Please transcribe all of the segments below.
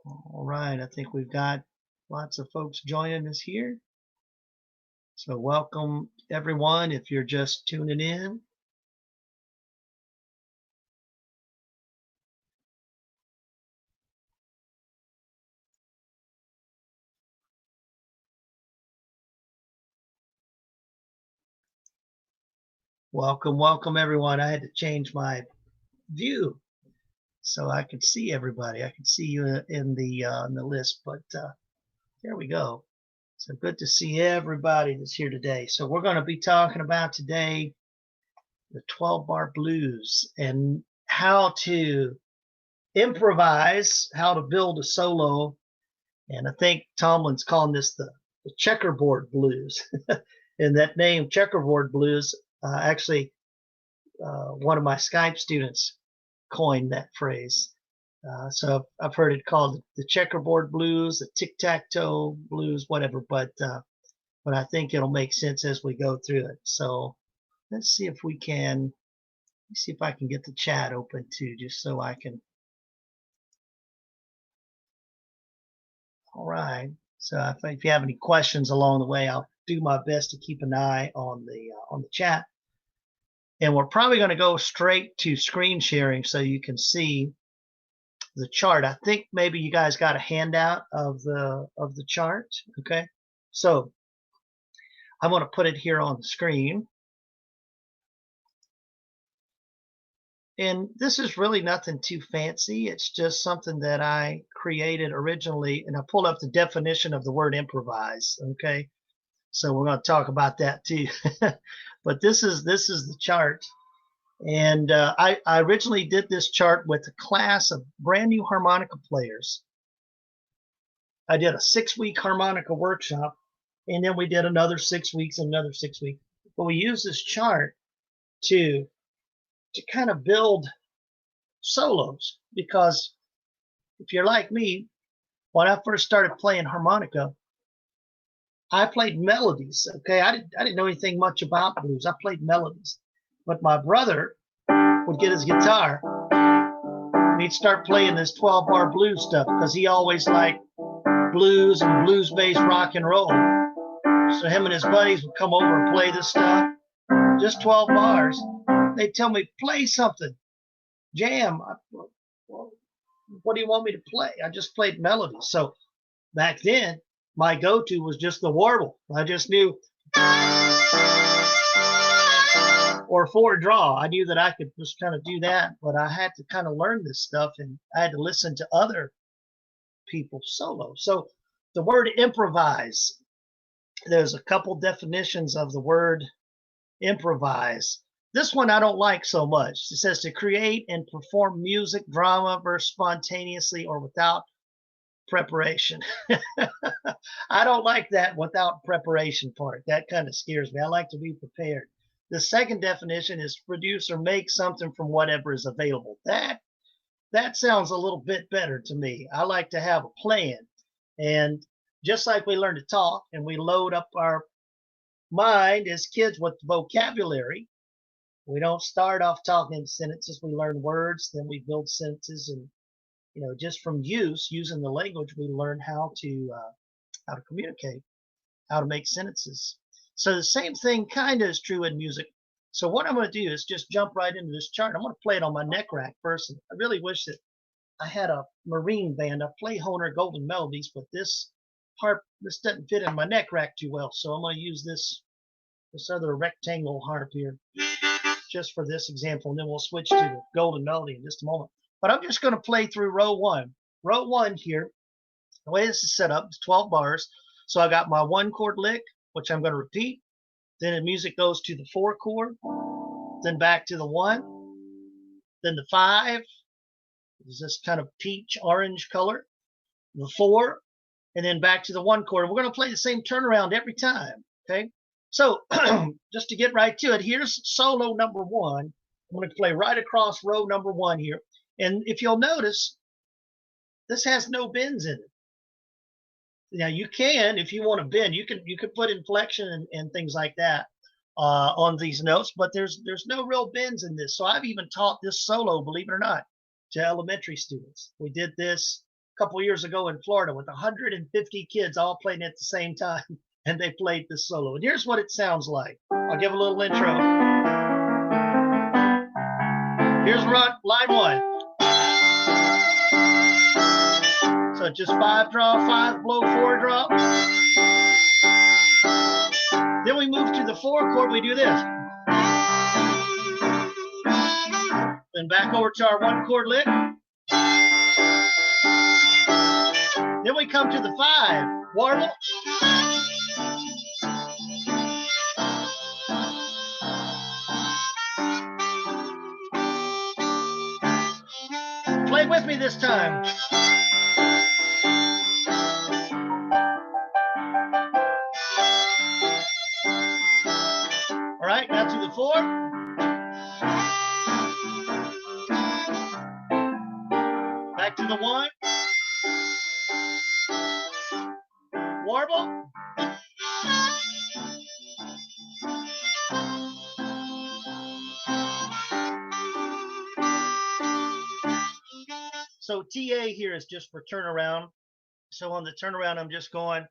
All right, I think we've got lots of folks joining us here. So welcome everyone if you're just tuning in. Welcome everyone. I had to change my view so I could see everybody. I could see you in the list, but there we go. So good to see everybody that's here today. So we're going to be talking about today the 12 bar blues and how to improvise, how to build a solo. And I think Tomlin's calling this the checkerboard blues. And that name, checkerboard blues, actually, one of my Skype students coined that phrase. So I've heard it called the checkerboard blues, the tic-tac-toe blues, whatever. But I think it'll make sense as we go through it. So let's see if we can. Let's see if I can get the chat open too, just so I can. All right. So if you have any questions along the way, I'll do my best to keep an eye on the chat. And we're probably going to go straight to screen sharing so you can see the chart. I think maybe you guys got a handout of the chart. Okay. So I'm going to put it here on the screen. And this is really nothing too fancy. It's just something that I created originally, and I pulled up the definition of the word improvise. Okay, so we're going to talk about that too. But this is the chart, and I originally did this chart with a class of brand new harmonica players. I did a 6-week harmonica workshop, and then we did another 6 weeks, another 6 weeks. But we used this chart to kind of build solos, because if you're like me, when I first started playing harmonica, I played melodies. Okay, I didn't know anything much about blues. I played melodies, but my brother would get his guitar and he'd start playing this 12 bar blues stuff because he always liked blues and blues based rock and roll. So him and his buddies would come over and play this stuff, just 12 bars. They'd tell me, play something, jam. What do you want me to play? I just played melodies. So back then, my go-to was just the warble. I just knew, or 4 draw. I knew that I could just kind of do that, but I had to kind of learn this stuff, and I had to listen to other people's solo. So the word improvise, there's a couple definitions of the word improvise. This one I don't like so much. It says to create and perform music, drama, verse spontaneously or without preparation. I don't like that without preparation part. That kind of scares me. I like to be prepared. The second definition is produce or make something from whatever is available. That sounds a little bit better to me. I like to have a plan. And just like we learn to talk and we load up our mind as kids with vocabulary, we don't start off talking in sentences. We learn words, then we build sentences, and just from using the language, we learn how to communicate, how to make sentences. So the same thing kind of is true in music. So what I'm going to do is just jump right into this chart. I'm going to play it on my neck rack first. And I really wish that I had a marine band. I play Hohner Golden Melodies, but this harp, this doesn't fit in my neck rack too well. So I'm going to use this other rectangle harp here just for this example, and then we'll switch to the Golden Melody in just a moment. But I'm just going to play through row one. Row one here, the way this is set up is 12 bars. So I got my 1 chord lick, which I'm going to repeat. Then the music goes to the 4 chord, then back to the 1, then the 5, is this kind of peach orange color, the 4, and then back to the 1 chord. We're going to play the same turnaround every time. Okay. So just to get right to it, here's solo number 1. I'm going to play right across row number 1 here. And if you'll notice, this has no bends in it. Now you can, if you want to bend, you can put inflection and things like that on these notes, but there's no real bends in this. So I've even taught this solo, believe it or not, to elementary students. We did this couple years ago in Florida with 150 kids all playing at the same time, and they played this solo. And here's what it sounds like. I'll give a little intro. Here's line 1. So just 5 draw, 5 blow, 4 draw. Then we move to the 4 chord, we do this. Then back over to our 1 chord lick. Then we come to the 5, warble. Play with me this time. All right, now to the 4. Back to the 1. Warble. So TA here is just for turnaround. So on the turnaround, I'm just going.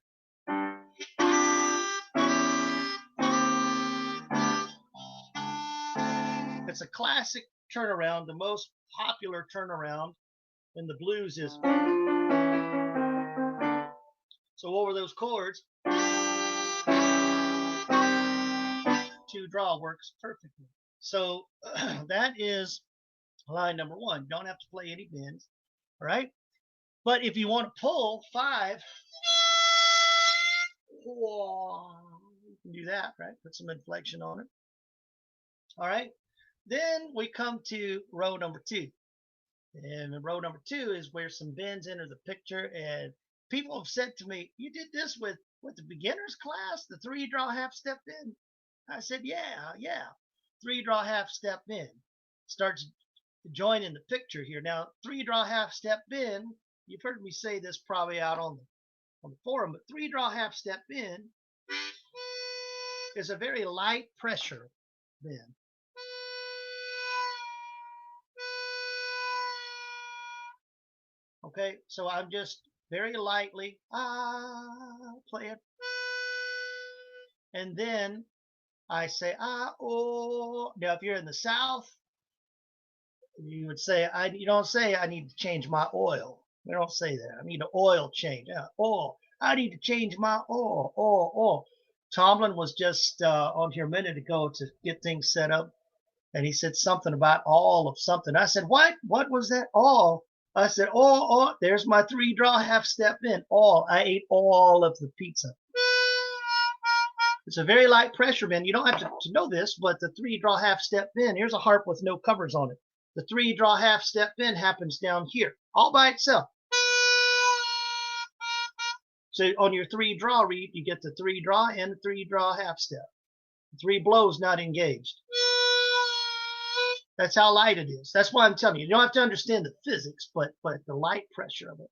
It's a classic turnaround. The most popular turnaround in the blues is. So over those chords, 2 draw works perfectly. So that is line number 1. Don't have to play any bends. All right. But if you want to pull 5, you can do that, right? Put some inflection on it. All right. Then we come to row number 2. And row number 2 is where some bends enter the picture. And people have said to me, you did this with the beginners class, the 3 draw half step bend? I said, yeah. 3 draw half step bend. Starts joining the picture here. Now, 3 draw half step bend, you've heard me say this probably out on the forum, but 3 draw half step bend is a very light pressure bend. Okay, so I'm just very lightly play it, and then I say oh. Now, if you're in the South, you would say you don't say I need to change my oil. We don't say that. I need an oil change. Oil. I need to change my oil. Tomlin was just on here a minute ago to get things set up, and he said something about all of something. I said, what? What was that? All. I said, oh, there's my 3 draw half step in. All. I ate all of the pizza. It's a very light pressure bend. You don't have to know this, but the 3 draw half step bend, here's a harp with no covers on it. The 3 draw half step bend happens down here, all by itself. So on your 3 draw reed, you get the 3 draw and the 3 draw half step. 3 blows not engaged. That's how light it is. That's why I'm telling you. You don't have to understand the physics, but the light pressure of it.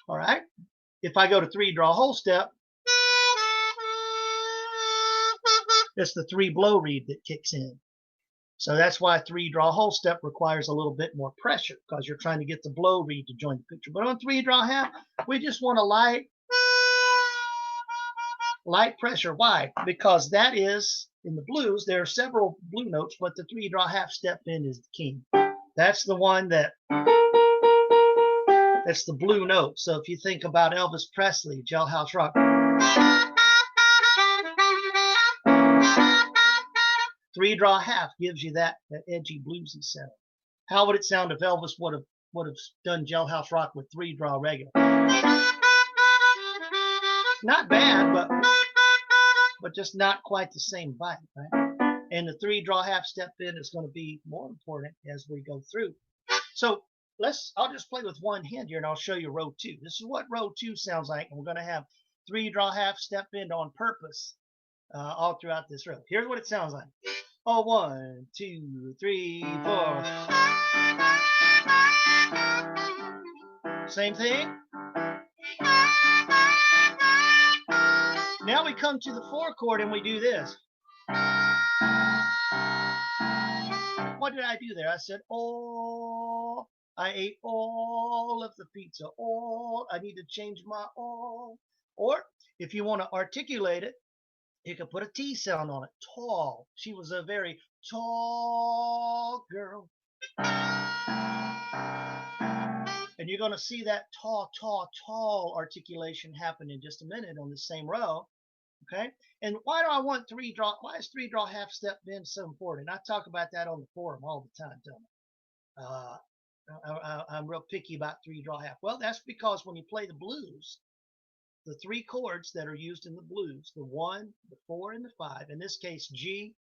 All right. If I go to 3 draw whole step, it's the 3 blow reed that kicks in. So that's why 3 draw whole step requires a little bit more pressure, because you're trying to get the blow reed to join the picture. But on 3 draw half, we just want a light pressure. Why? Because that is, in the blues, there are several blue notes, but the 3 draw half step bend is the king. That's the one that's the blue note. So if you think about Elvis Presley, Jailhouse Rock, 3 draw half gives you that edgy bluesy sound. How would it sound if Elvis would have done Jailhouse Rock with 3 draw regular? Not bad, but just not quite the same bite, right? And the 3 draw half step bend is going to be more important as we go through. So I'll just play with one hand here, and I'll show you row 2. This is what row 2 sounds like, and we're going to have 3 draw half step bend on purpose all throughout this row. Here's what it sounds like. Oh, 1, 2, 3, 4. Same thing. Now we come to the 4 chord and we do this. What did I do there? I said, oh. I ate all of the pizza. All. I need to change my all. Or if you want to articulate it, you can put a T sound on it. Tall. She was a very tall girl. And you're going to see that tall, tall, tall articulation happen in just a minute on the same row. Okay. And why do I want three draw? Why is three draw half step bend so important? And I talk about that on the forum all the time, don't I? I'm real picky about three draw half. Well, that's because when you play the blues, the three chords that are used in the blues, the 1, the 4, and the 5, in this case G,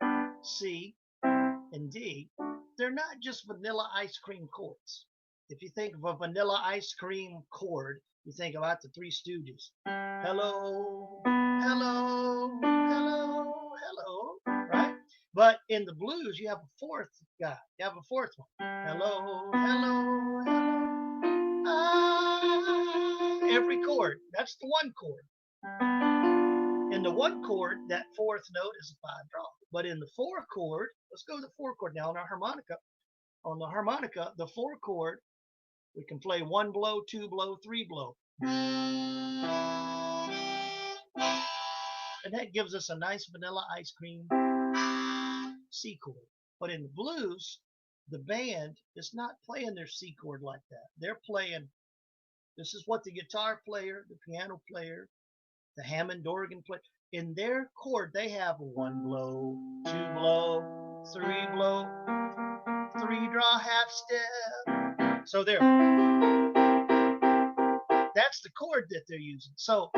C, and D, they're not just vanilla ice cream chords. If you think of a vanilla ice cream chord, you think about the Three Stooges. Hello, hello, hello, hello, right? But in the blues, you have a fourth guy. You have a fourth one. Hello, hello, hello. Ah, every chord. That's the one chord. In the one chord, that fourth note is a 5 draw. But in the 4 chord, let's go to the 4 chord now on our harmonica. On the harmonica, the 4 chord, we can play 1 blow, 2 blow, 3 blow. And that gives us a nice vanilla ice cream C chord. But in the blues, the band is not playing their C chord like that. They're playing, this is what the guitar player, the piano player, the Hammond organ player, in their chord, they have 1 blow, 2 blow, 3 blow, 3 draw half step. So that's the chord that they're using. So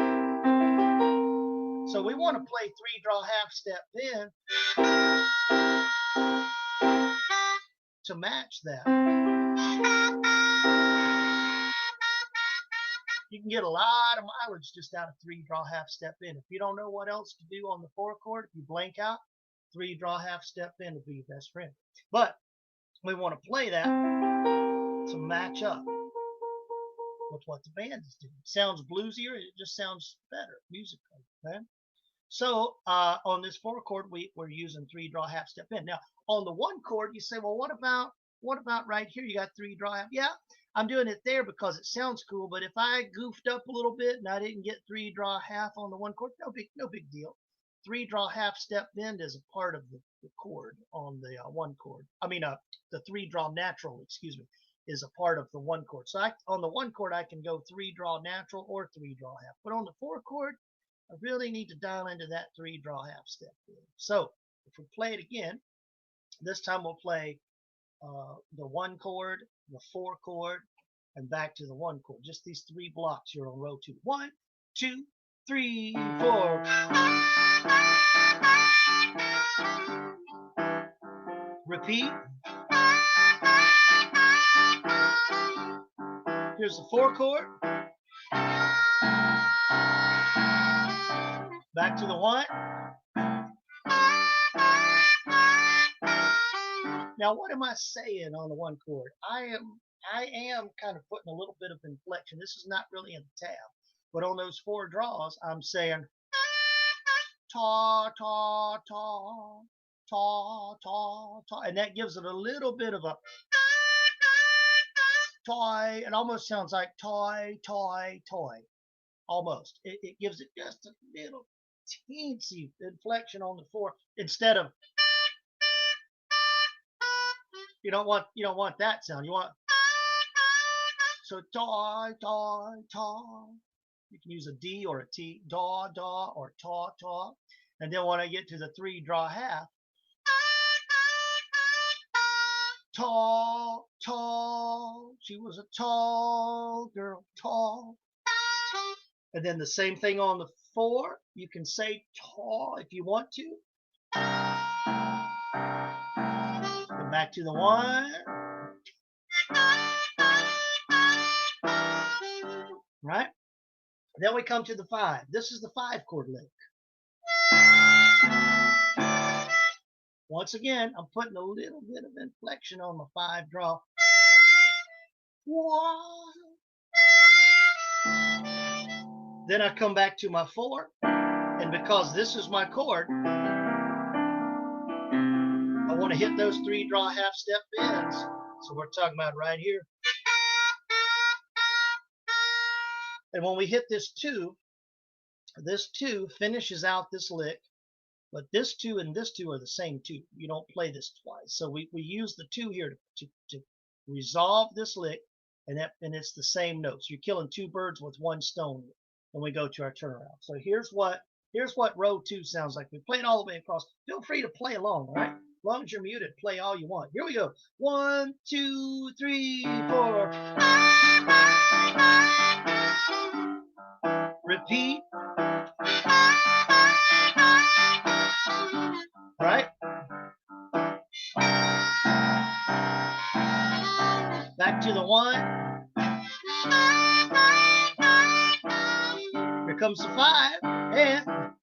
we want to play 3 draw half step bend to match that. You can get a lot of mileage just out of 3 draw half step bend. If you don't know what else to do on the 4 chord, if you blank out, 3 draw half step bend will be your best friend. But we want to play that to match up with what the band is doing. It sounds bluesier, it just sounds better musically. Okay? So on this 4 chord, we're using 3 draw half step bend. Now on the 1 chord, you say, well, what about right here? You got 3 draw half. Yeah, I'm doing it there because it sounds cool. But if I goofed up a little bit and I didn't get 3 draw half on the 1 chord, no big deal. 3 draw half step bend is a part of the chord on the 1 chord. I mean, the 3 draw natural, excuse me, is a part of the 1 chord. So on the 1 chord, I can go 3 draw natural or 3 draw half. But on the 4 chord, I really need to dial into that 3 draw half step bend. So if we play it again, this time we'll play the 1 chord, the 4 chord, and back to the 1 chord. Just these 3 blocks here on row 2. 1, 2, 3, 4. Repeat. Here's the 4 chord. Back to the 1. Now, what am I saying on the 1 chord? I am kind of putting a little bit of inflection. This is not really in the tab, but on those 4 draws, I'm saying ta, ta, ta, ta, ta, ta, and that gives it a little bit of a toy. It almost sounds like toy, toy, toy. Almost. It gives it just a little teensy inflection on the 4 instead of. You don't want that sound. You want so toy, toy, toy. You can use a D or a T, daw, daw, or taw, taw. And then when I get to the 3 draw half, tall, tall. She was a tall girl, tall. And then the same thing on the 4. You can say tall if you want to. Go back to the 1. Right? Then we come to the 5. This is the 5 chord lick. Once again, I'm putting a little bit of inflection on the 5 draw. 1. Then I come back to my 4, and because this is my chord, I want to hit those 3 draw half step bends. So we're talking about right here. And when we hit this 2 finishes out this lick. But this 2 and this 2 are the same 2. You don't play this twice. So we use the 2 here to resolve this lick, and it's the same notes. You're killing 2 birds with 1 stone when we go to our turnaround. So here's what row 2 sounds like. We play it all the way across. Feel free to play along, all right? As long as you're muted, play all you want. Here we go. 1, 2, 3, 4. Repeat. All right. Back to the 1. Here comes the 5. And all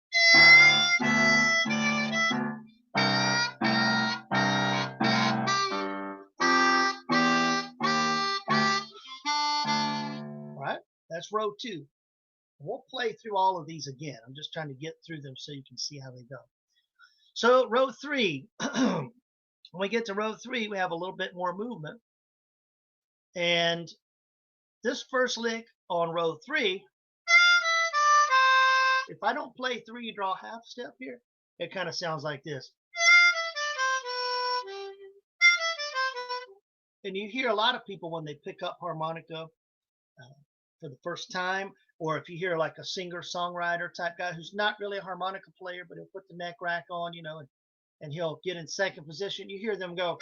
right, that's row 2. We'll play through all of these again. I'm just trying to get through them so you can see how they go. So row 3, when we get to row 3, we have a little bit more movement. And this first lick on row 3, if I don't play 3 draw half step here, it kind of sounds like this. And you hear a lot of people when they pick up harmonica for the first time, or if you hear like a singer-songwriter type guy who's not really a harmonica player, but he'll put the neck rack on, you know, and he'll get in second position, you hear them go.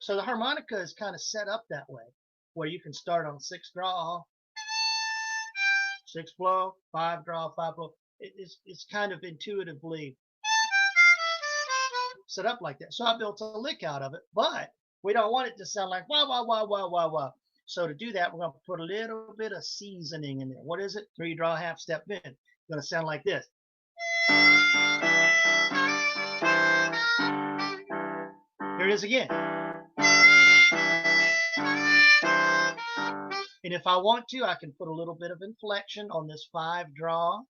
So the harmonica is kind of set up that way, where you can start on 6 draw, 6 blow, 5 draw, 5 blow. It's kind of intuitively set up like that. So I built a lick out of it, but we don't want it to sound like wah, wah, wah, wah, wah, wah. So to do that, we're going to put a little bit of seasoning in there. What is it? 3 draw half step bend. It's going to sound like this. Here it is again. And if I want to, I can put a little bit of inflection on this 5 draw,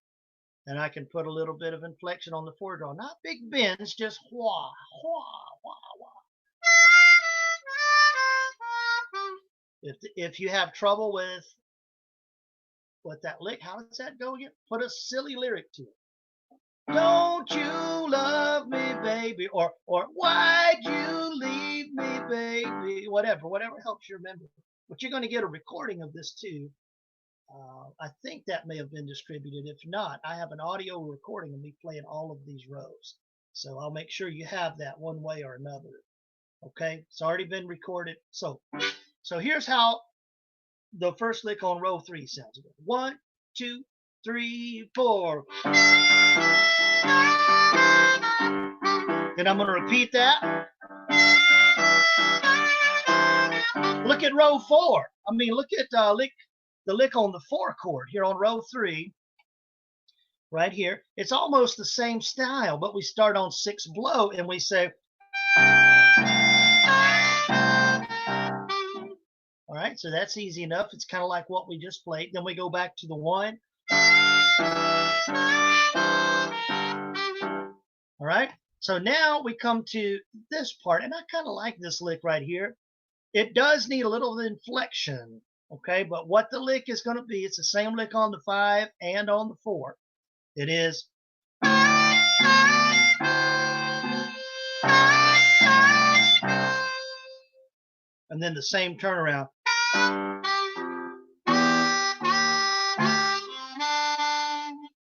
and I can put a little bit of inflection on the 4 draw. Not big bends, just wah, wah, wah, wah. If you have trouble with that lick, how does that go again? Put a silly lyric to it. Don't you love me, baby? Or why'd you leave me, baby? Whatever helps you remember. But you're going to get a recording of this too. I think that may have been distributed. If not, I have an audio recording of me playing all of these rows. So I'll make sure you have that one way or another. Okay, it's already been recorded. So here's how the first lick on row 3 sounds. 1, 2, 3, 4. Then I'm going to repeat that. Look at row 4. I mean, look at the lick on the 4 chord here on row 3. Right here. It's almost the same style, but we start on 6 blow and we say. All right, so that's easy enough. It's kind of like what we just played. Then we go back to the 1. All right, so now we come to this part, and I kind of like this lick right here. It does need a little inflection, okay? But what the lick is going to be, it's the same lick on the 5 and on the 4. It is. And then the same turnaround.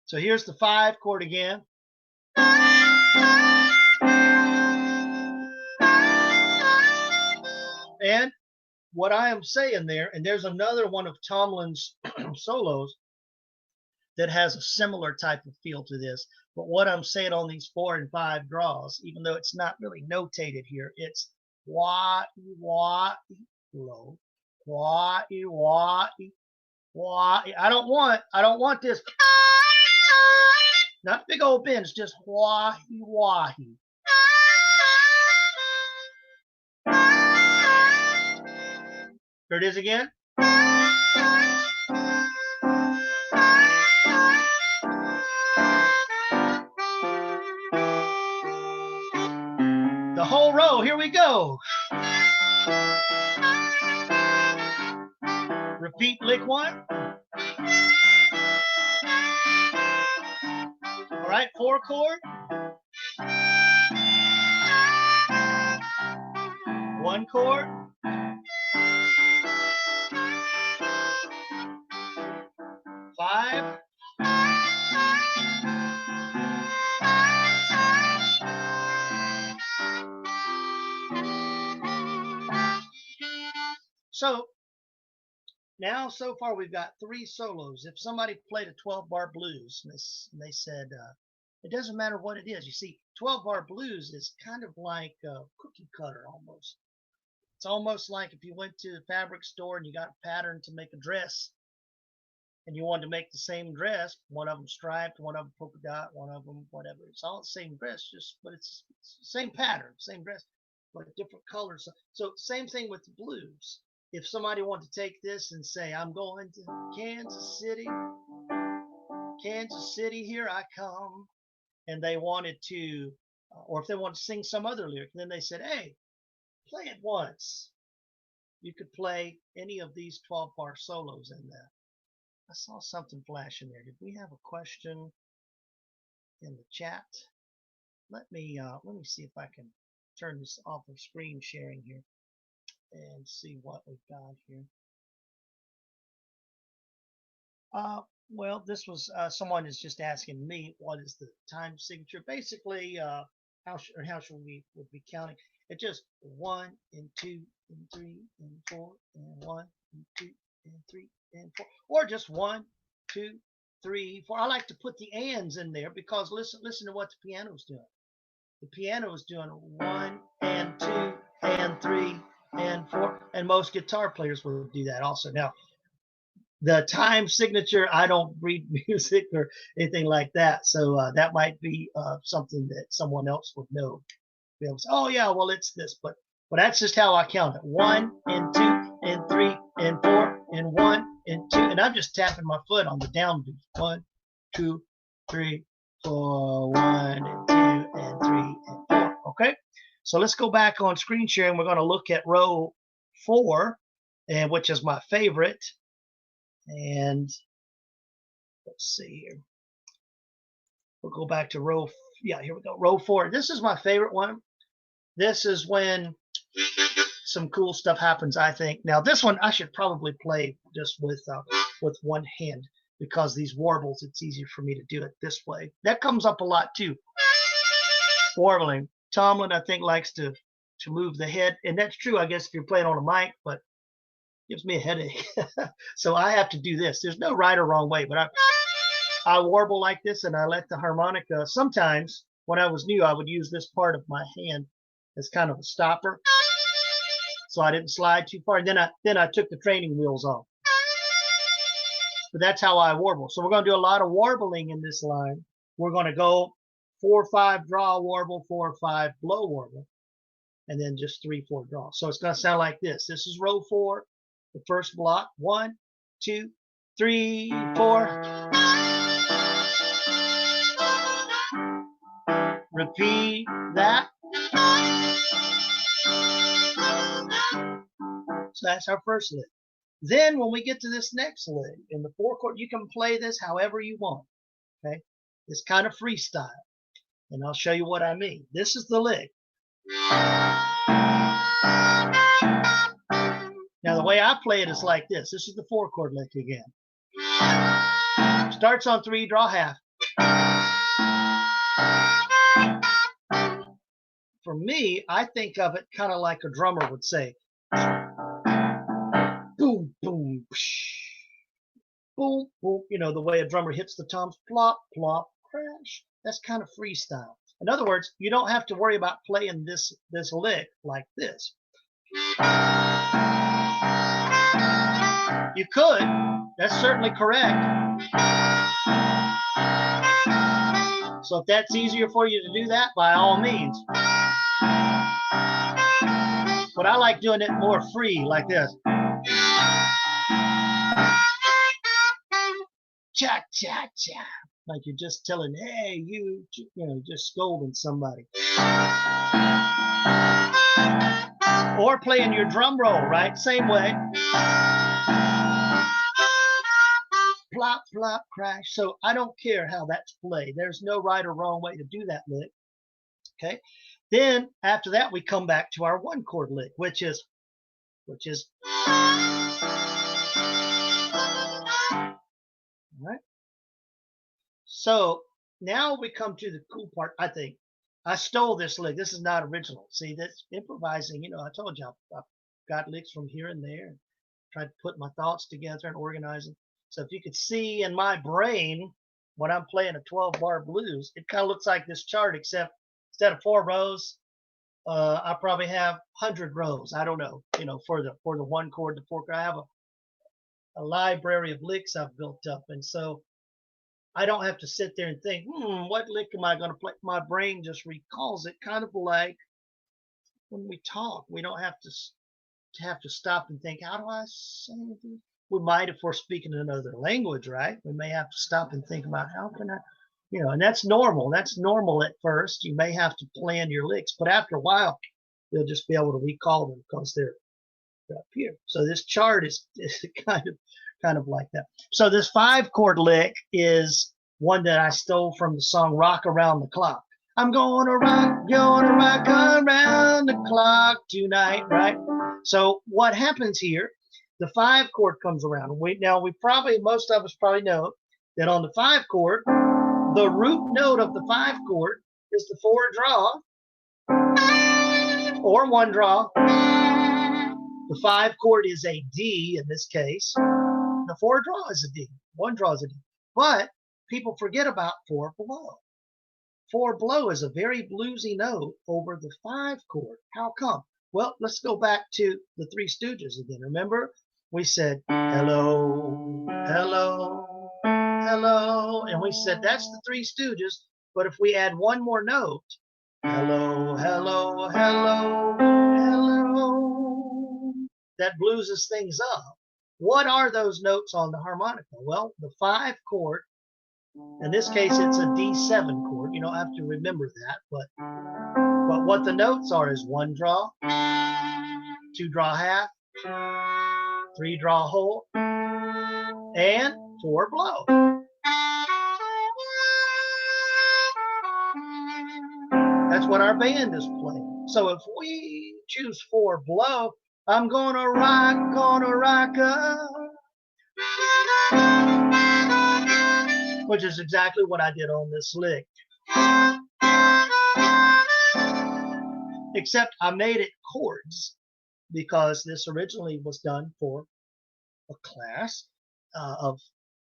So here's the 5 chord again. And what I am saying there, and there's another one of Tomlin's solos that has a similar type of feel to this. But what I'm saying on these 4 and 5 draws, even though it's not really notated here, it's wah, wah, low, wah, wah, wah. I don't want this. Not big old bends, just wah, wah. Here it is again. The whole row, here we go. Repeat lick 1. All right, 4 chord. 1 chord. 5. So now, so far, we've got 3 solos. If somebody played a 12-bar blues and they said, it doesn't matter what it is. You see, 12-bar blues is kind of like a cookie cutter almost. It's almost like if you went to the fabric store and you got a pattern to make a dress and you wanted to make the same dress, one of them striped, one of them polka dot, one of them whatever. It's all the same dress, but it's the same pattern, same dress, but different colors. So same thing with the blues. If somebody wanted to take this and say, I'm going to Kansas City, here I come, and they wanted to, or if they wanted to sing some other lyric, then they said, hey, play it once. You could play any of these 12-bar solos in there. I saw something flash in there. Did we have a question in the chat? Let me see if I can turn this off of screen sharing here and see what we've got here. Well, this was someone is just asking me what is the time signature. Basically, how should we would be counting? It's just 1 and 2 and 3 and 4 and 1 and 2 and 3 and 4, or just 1, 2, 3, 4. I like to put the ands in there because listen to what the piano's doing. The piano is doing 1 and 2 and 3 and 4, and most guitar players will do that also. Now, the time signature, I don't read music or anything like that, so that might be something that someone else would know. Be able to say, oh yeah, well it's this, but that's just how I count it. 1 and 2 and 3 and 4 and 1 and 2, and I'm just tapping my foot on the downbeat. 1, 2, 3, 4, 1 and 2 and 3 and 4. Okay, so let's go back on screen sharing. We're going to look at row 4, and which is my favorite. And let's see here. We'll go back to row. Yeah, here we go. Row 4. This is my favorite one. This is when some cool stuff happens, I think. Now, this one I should probably play just with one hand because these warbles, it's easier for me to do it this way. That comes up a lot too. Warbling. Tomlin, I think, likes to move the head, and that's true, I guess, if you're playing on a mic, but it gives me a headache. So I have to do this. There's no right or wrong way, but I warble like this, and I let the harmonica. Sometimes when I was new, I would use this part of my hand as kind of a stopper, so I didn't slide too far. And then I took the training wheels off. But that's how I warble. So we're going to do a lot of warbling in this line. We're going to go 4-5 draw warble, 4-5 blow warble, and then just 3-4 draw. So it's going to sound like this. This is row 4, the first block. 1, 2, 3, 4. Repeat that. So that's our first lick. Then when we get to this next lick in the 4 chord, you can play this however you want. Okay, it's kind of freestyle, and I'll show you what I mean. This is the lick. Now the way I play it is like this. This is the 4 chord lick again. Starts on 3, draw half. For me, I think of it kind of like a drummer would say. Boom, boom, psh, boom, boom. You know, the way a drummer hits the toms, plop, plop, crash. That's kind of freestyle. In other words, you don't have to worry about playing this lick like this. You could. That's certainly correct. So if that's easier for you to do that, by all means. But I like doing it more free, like this. Cha, cha, cha. Like you're just telling, hey, you know, just scolding somebody. Or playing your drum roll, right? Same way. plop, flop, crash. So I don't care how that's played. There's no right or wrong way to do that lick. Okay. Then after that, we come back to our one chord lick, which is all right. So now we come to the cool part. I think I stole this lick. This is not original. See, that's improvising. You know, I told you I've got licks from here and there, and tried to put my thoughts together and organize them. So if you could see in my brain when I'm playing a 12-bar blues, it kind of looks like this chart, except instead of 4 rows, I probably have 100 rows. I don't know. You know, for the one chord, the 4 chord, I have a library of licks I've built up, and so I don't have to sit there and think, what lick am I going to play? My brain just recalls it, kind of like when we talk. We don't have to stop and think, how do I say this? We might if we're speaking another language, right? We may have to stop and think about how can I, you know, and that's normal. That's normal at first. You may have to plan your licks, but after a while, you'll just be able to recall them because they're up here. So this chart is kind of like that. So this 5-chord lick is one that I stole from the song Rock Around the Clock. I'm gonna rock around the clock tonight, right? So what happens here, the 5 chord comes around. Most of us probably know that on the 5 chord, the root note of the 5 chord is the 4 draw or 1 draw. The 5 chord is a D in this case. The 4 draw is a D. 1 draw is a D. But people forget about 4 blow. 4 blow is a very bluesy note over the 5 chord. How come? Well, let's go back to the Three Stooges again. Remember, we said hello, hello, hello, and we said that's the Three Stooges. But if we add one more note, hello, hello, hello, hello, that blueses things up. What are those notes on the harmonica? Well, the 5 chord, in this case, it's a D7 chord. You don't have to remember that, but what the notes are is 1 draw, 2 draw half, 3 draw whole, and 4 blow. That's what our band is playing. So if we choose 4 blow, I'm gonna rock which is exactly what I did on this lick. Except I made it chords because this originally was done for a class of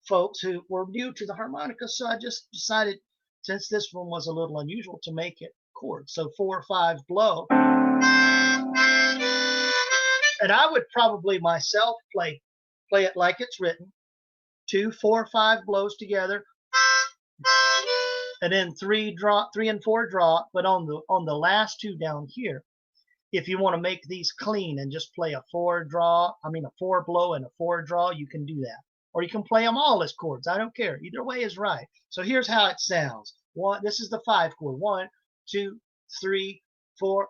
folks who were new to the harmonica. So I just decided, since this one was a little unusual, to make it chords. So 4 or 5 blow. And I would probably myself play it like it's written. 2, 4, 5 blows together, and then 3 and 4 draw. But on the last 2 down here, if you want to make these clean and just play a 4 blow and a 4 draw, you can do that. Or you can play them all as chords. I don't care. Either way is right. So here's how it sounds. This is the 5 chord. 1, 2, 3, 4.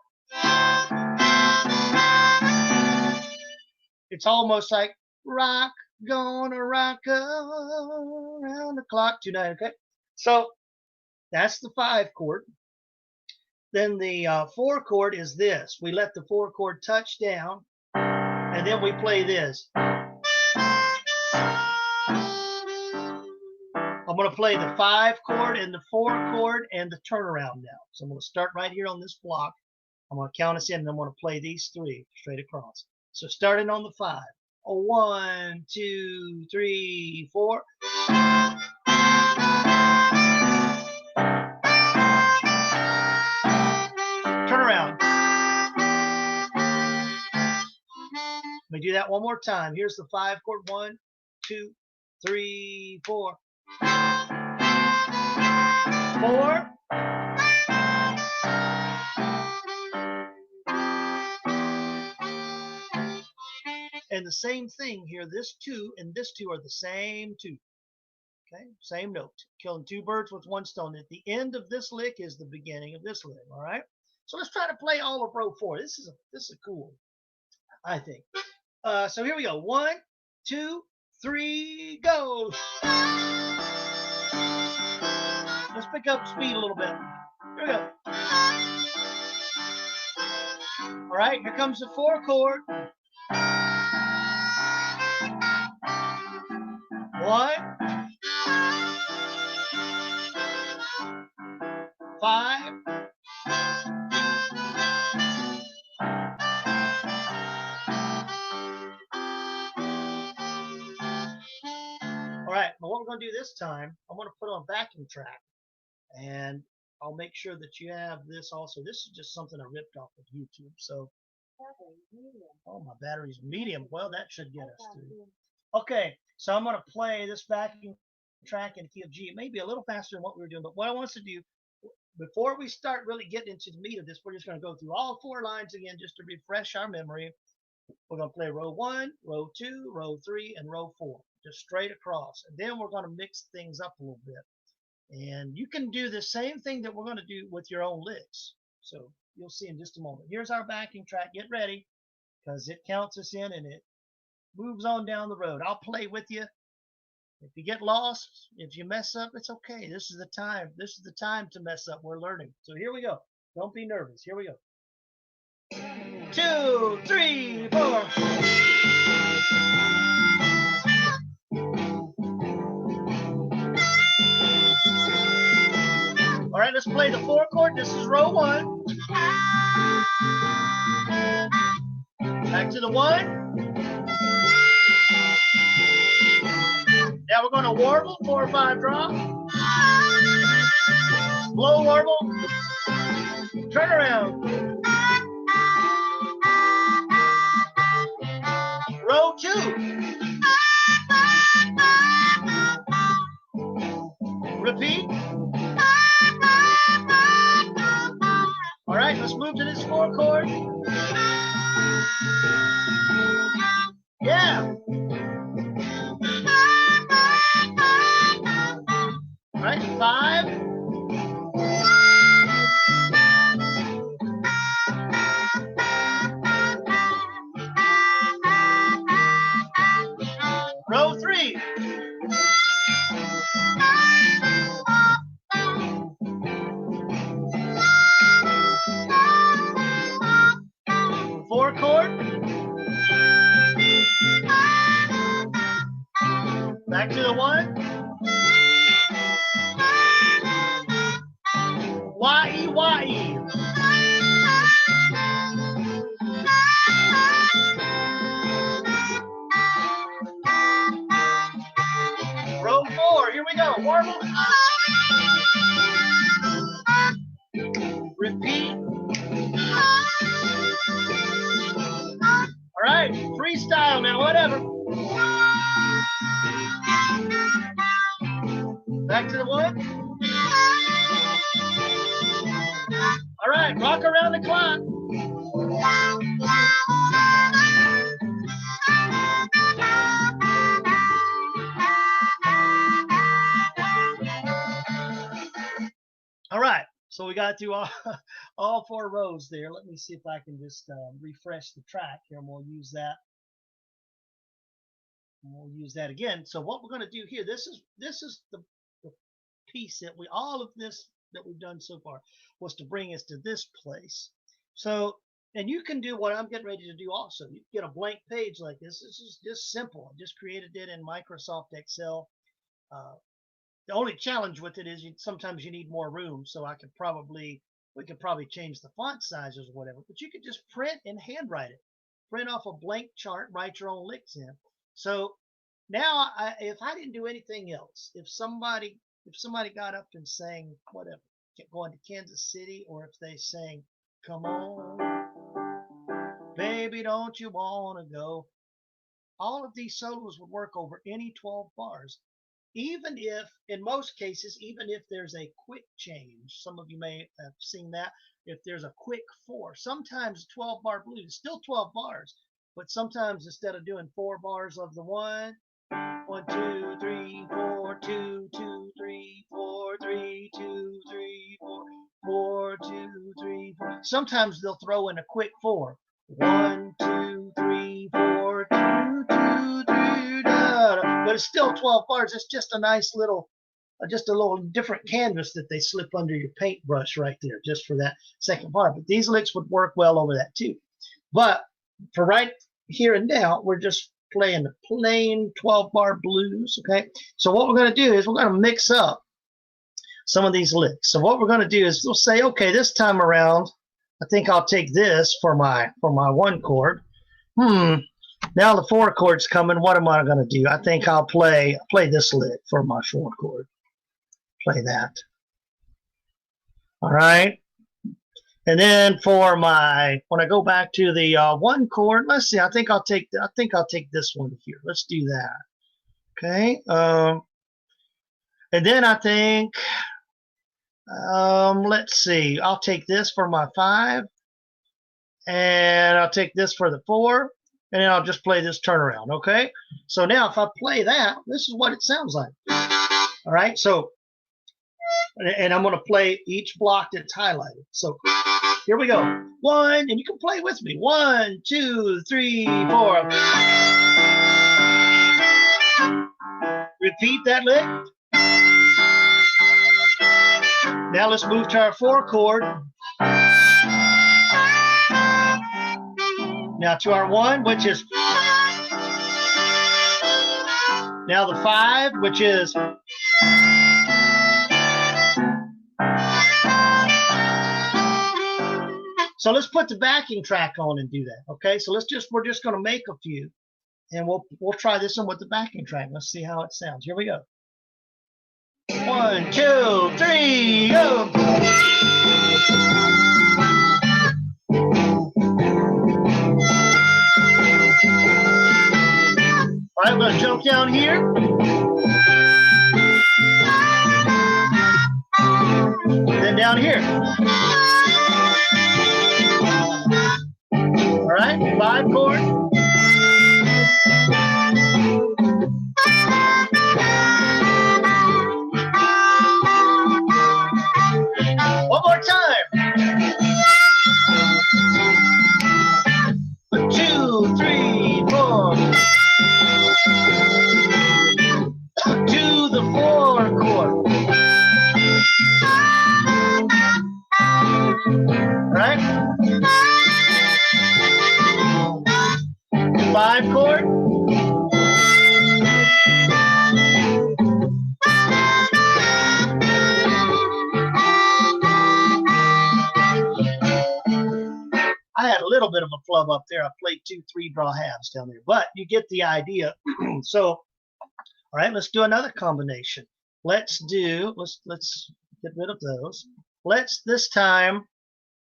It's almost like rock, gonna rock around the clock tonight. Okay, so that's the 5 chord. Then the 4 chord is this. We let the 4 chord touch down, and then we play this. I'm going to play the 5 chord and the 4 chord and the turnaround now. So I'm going to start right here on this block. I'm going to count us in, and I'm going to play these 3 straight across. So starting on the 5. 1, 2, 3, 4. Turn around. Let me do that one more time. Here's the 5 chord. 1, 2, 3, 4. 4. And the same thing here. This 2 and this 2 are the same 2. Okay, same note. Killing 2 birds with 1 stone. At the end of this lick is the beginning of this lick. All right. So let's try to play all of row 4. This is a cool one, I think. So here we go. 1, 2, 3, go. Let's pick up speed a little bit. Here we go. All right, here comes the 4 chord. 1, 5. All right, but what we're going to do this time, I'm going to put on backing track, and I'll make sure that you have this also. This is just something I ripped off of YouTube. So, oh, my battery's medium. Well, that should get us through. Okay, so I'm going to play this backing track in the key of G. It may be a little faster than what we were doing, but what I want us to do, before we start really getting into the meat of this, we're just going to go through all 4 lines again just to refresh our memory. We're going to play row 1, row 2, row 3, and row 4, just straight across. And then we're going to mix things up a little bit. And you can do the same thing that we're going to do with your own licks. So you'll see in just a moment. Here's our backing track. Get ready, because it counts us in and it moves on down the road. I'll play with you. If you get lost, if you mess up, it's okay. This is the time. This is the time to mess up. We're learning. So here we go. Don't be nervous. Here we go. 2, 3, 4. All right, let's play the 4 chord. This is row 1. Back to the 1. Now we're going to warble, 4 or 5 drop. Blow warble. Turn around. Row 2. Repeat. All right, let's move to this 4 chord. Yeah. All right, 5. Row 3. Four chord. Back to the 1. Y-E, Y-E. Row 4, here we go. Warble. Repeat. All right, freestyle now, whatever. Back to the 1. All right, rock around the clock. All right, so we got through all 4 rows there. Let me see if I can just refresh the track here, and we'll use that. And we'll use that again. So what we're going to do here, this is the piece that all of this that we've done so far was to bring us to this place. So, and you can do what I'm getting ready to do also. You get a blank page like this. This is just simple. I just created it in Microsoft Excel. The only challenge with it is sometimes you need more room. So we could probably change the font sizes or whatever, but you could just print and handwrite it. Print off a blank chart, write your own licks in. So now if I didn't do anything else, if somebody got up and sang whatever, going to Kansas City, or if they sang, come on, baby, don't you want to go? All of these solos would work over any 12 bars. Even if, in most cases, even if there's a quick change, some of you may have seen that, if there's a quick 4, sometimes 12-bar blues, it's still 12 bars, but sometimes instead of doing 4 bars of the 1, 1, 2, 3, 4, 2, 2, 3, 4, 3, 2, 3, 4, 4, 2, 3, 4. Sometimes they'll throw in a quick 4. 1, 2, 3, 4, 2, 2, 3, da, da. it's still 12 bars. It's just a nice little, just a little different canvas that they slip under your paintbrush right there, just for that second bar. But these licks would work well over that too. But for right here and now, we're just playing the plain 12-bar blues, okay? So what we're going to do is we're going to mix up some of these licks. So what we're going to do is we'll say, okay, this time around, I think I'll take this for my 1 chord. Now the 4 chord's coming. What am I going to do? I think I'll play this lick for my 4 chord. Play that. All right. And then for my, when I go back to the 1 chord, let's see. I think I'll take this one here. Let's do that. Okay. And then I think, let's see. I'll take this for my 5, and I'll take this for the 4, and then I'll just play this turnaround. Okay. So now if I play that, this is what it sounds like. All right. So, and I'm going to play each block that's highlighted. So here we go. 1, and you can play with me. 1, 2, 3, 4. Repeat that lick. Now let's move to our 4 chord. Now to our 1, which is. Now the 5, which is. So let's put the backing track on and do that. Okay, so we're just going to make a few, and we'll try this one with the backing track. Let's see how it sounds. Here we go. 1, 2, 3, go. All right, I'm going to jump down here. Then down here. All right, 5 chord. One more time. 2, 3, 4. To the 4 chord. Right? 5 chord. I had a little bit of a flub up there. I played 2 3-draw halves down there, but you get the idea. So, all right, let's do another combination. Let's get rid of those. Let's this time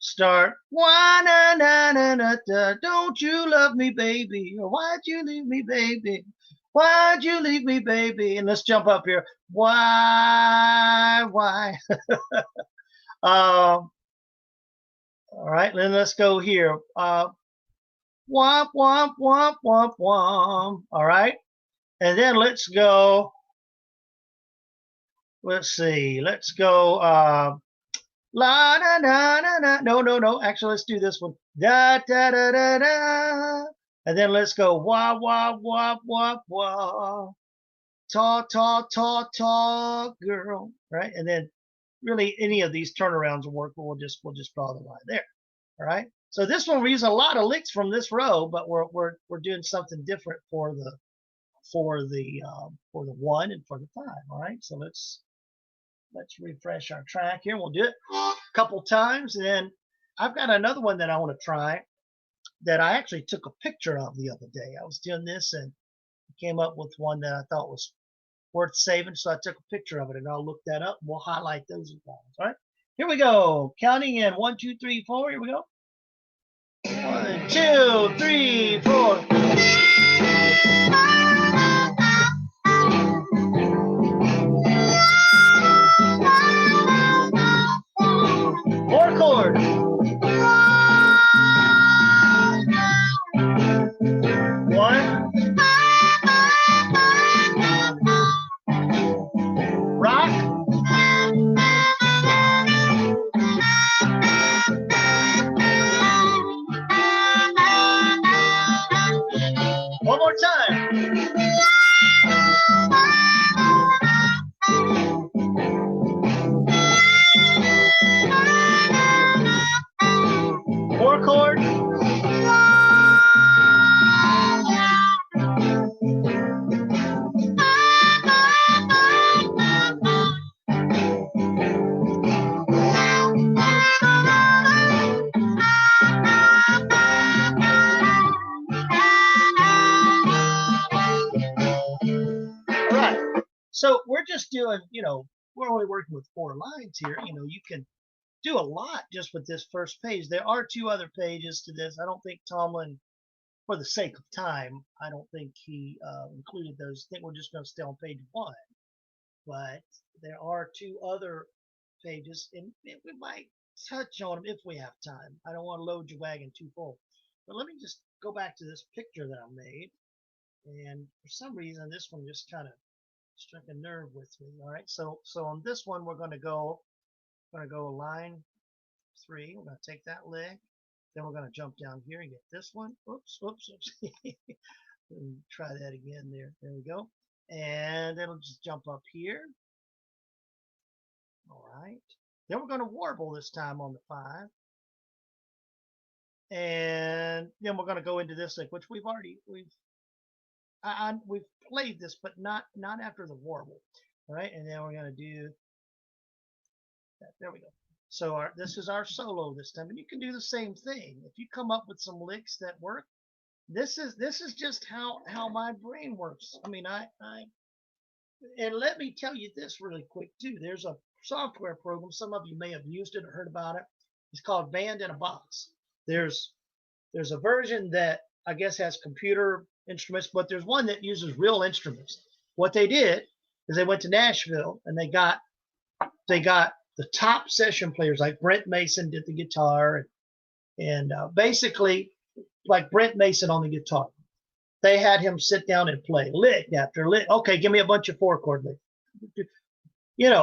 start. Why na na na na da, don't you love me, baby? Or why'd you leave me, baby? Why'd you leave me, baby? And let's jump up here. Why? All right, then let's go here. Womp, womp, womp, womp, womp. All right, and then let's go. Let's see. Let's go. La na na na na. No. Actually, let's do this one. Da da da da da. And then let's go. Wah wah wah wah wah. Ta ta ta ta, girl. Right, and then really any of these turnarounds will work. But we'll just draw the line there. All right. So this one we're using a lot of licks from this row, but we're doing something different for the 1 and for the 5. All right. So let's refresh our track here. We'll do it a couple times, and then I've got another one that I want to try that I actually took a picture of the other day. I was doing this and came up with one that I thought was worth saving, so I took a picture of it, and I'll look that up, and we'll highlight those ones. All right, here we go. Counting in 1, 2, 3, 4. Here we go. 1, 2, 3, 4. Four chord. 1. Rock. One more time. So we're just doing, we're only working with 4 lines here. You can do a lot just with this first page. There are 2 other pages to this. I don't think Tomlin, for the sake of time, I don't think he included those. I think we're just going to stay on page 1. But there are 2 other pages, and we might touch on them if we have time. I don't want to load your wagon too full. But let me just go back to this picture that I made. And for some reason, this one just kind of struck a nerve with me. All right, so on this one, we're going to go line 3. We're going to take that lick. Then we're going to jump down here and get this one. Oops. Try that again there. There we go. And then it'll just jump up here. All right. Then we're going to warble this time on the 5. And then we're going to go into this lick, which we've played this, but not after the warble. All right. And then we're going to do that. There we go. So this is our solo this time, and you can do the same thing. If you come up with some licks that work, this is just how my brain works. I mean, and let me tell you this really quick too. There's a software program. Some of you may have used it or heard about it. It's called Band in a Box. There's a version that I guess has computer instruments, but there's one that uses real instruments. What they did is they went to Nashville and they got the top session players, like Brent Mason did the guitar, and basically like Brent Mason on the guitar. They had him sit down and play lick after lick. Okay, give me a bunch of 4-chord licks.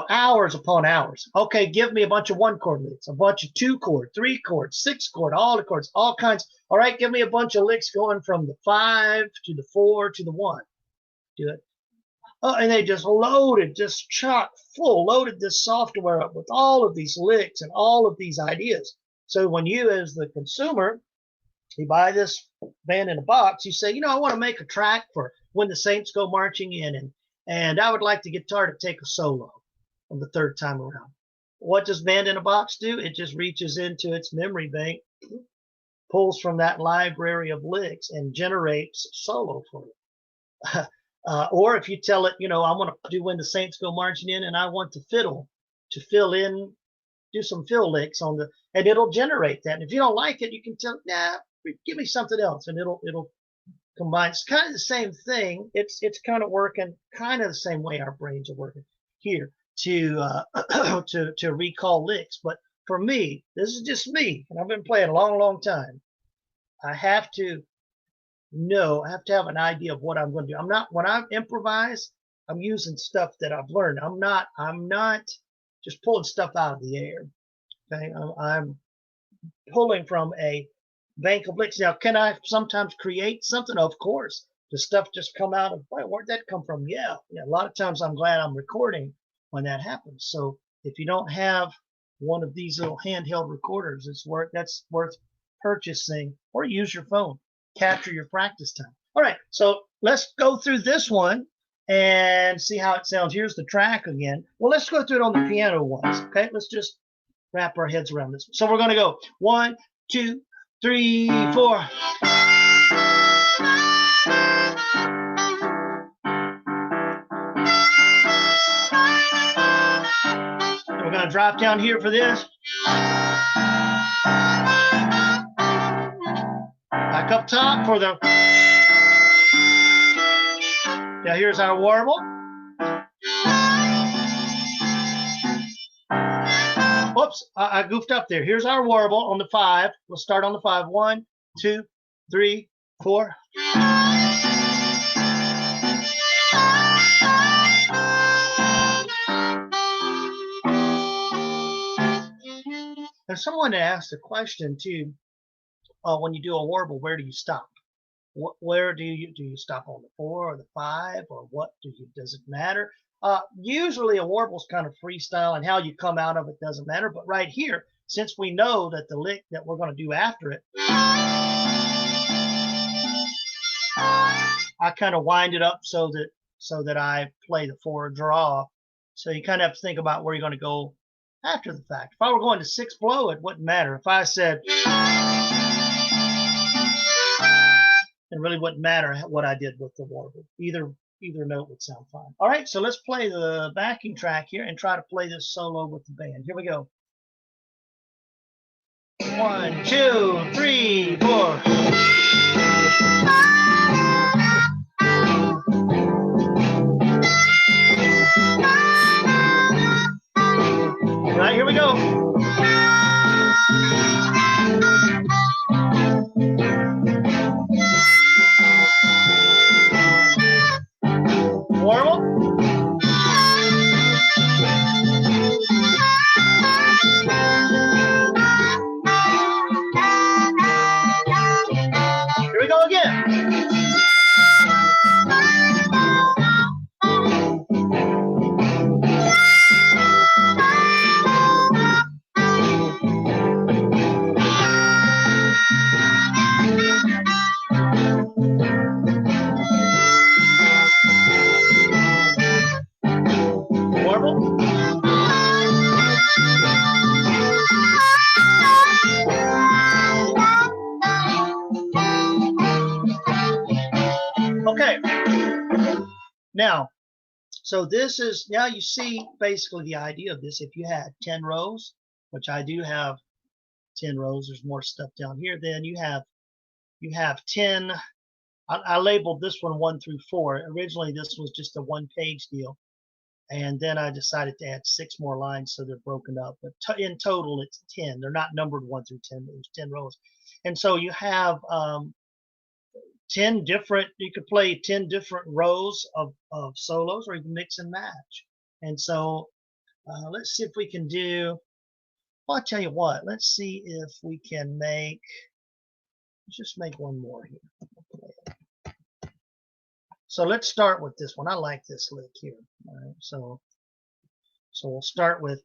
Hours upon hours. Okay, give me a bunch of 1-chord licks, a bunch of 2-chord, 3-chord, 6-chord, all the chords, all kinds. All right, give me a bunch of licks going from the 5 to the 4 to the 1. Do it. Oh, and they just chock full, loaded this software up with all of these licks and all of these ideas. So when you, as the consumer, you buy this Band in a Box, you say, I want to make a track for When the Saints Go Marching In, and I would like the guitar to take a solo on the 3rd time around. What does Band in a Box do? It just reaches into its memory bank, pulls from that library of licks, and generates a solo for you. Or if you tell it, I want to do When the Saints Go Marching In, and I want the fiddle to fill in, do some fill licks on and it'll generate that. And if you don't like it, you can tell, give me something else, and it'll combine. It's kind of the same thing. It's kind of working kind of the same way our brains are working here to to recall licks. But for me, this is just me, and I've been playing a long time. I have to have an idea of what I'm going to do. When I improvise, I'm using stuff that I've learned. I'm not just pulling stuff out of the air. Okay, I'm pulling from a bank of licks. Now, can I sometimes create something? Of course. Does stuff just come out of, where'd that come from? Yeah. A lot of times I'm glad I'm recording when that happens. So if you don't have one of these little handheld recorders, that's worth purchasing, or use your phone. Capture your practice time. All right, so let's go through this one and see how it sounds. Here's the track again. Well, let's go through it on the piano once. Okay, let's just wrap our heads around this. So we're going to go 1, 2, 3, 4. And we're going to drop down here for this. Back up top for the. Now here's our warble. Whoops, I goofed up there. Here's our warble on the 5. We'll start on the 5. 1, 2, 3, 4. And someone asked a question too. When you do a warble, where do you stop? Where do you stop on the 4 or the 5, or what does it matter? Usually a warble's kind of freestyle, and how you come out of it doesn't matter. But right here, since we know that the lick that we're going to do after it, I kind of wind it up so that I play the 4 draw. So you kind of have to think about where you're going to go after the fact. If I were going to 6 blow, it wouldn't matter. If I said, it really wouldn't matter what I did with the warble. Either either note would sound fine. All right, so let's play the backing track here and try to play this solo with the band. Here we go. 1, 2, 3, 4. All right, here we go. Warble. Here we go again. Warble. Okay. Now, so this is, now you see basically the idea of this. If you had 10 rows, which I do have 10 rows, there's more stuff down here. Then you have 10. I labeled this one 1 through 4. Originally, this was just a 1-page deal. And then I decided to add 6 more lines so they're broken up. But in total, it's 10. They're not numbered 1 through 10, but there's 10 rows. And so you have 10 different, you could play 10 different rows of solos, or you can mix and match. And so let's see if we can do, well, I'll tell you what, let's see if we can make, let's just make one more here. So let's start with this one. I like this lick here. All right, so we'll start with.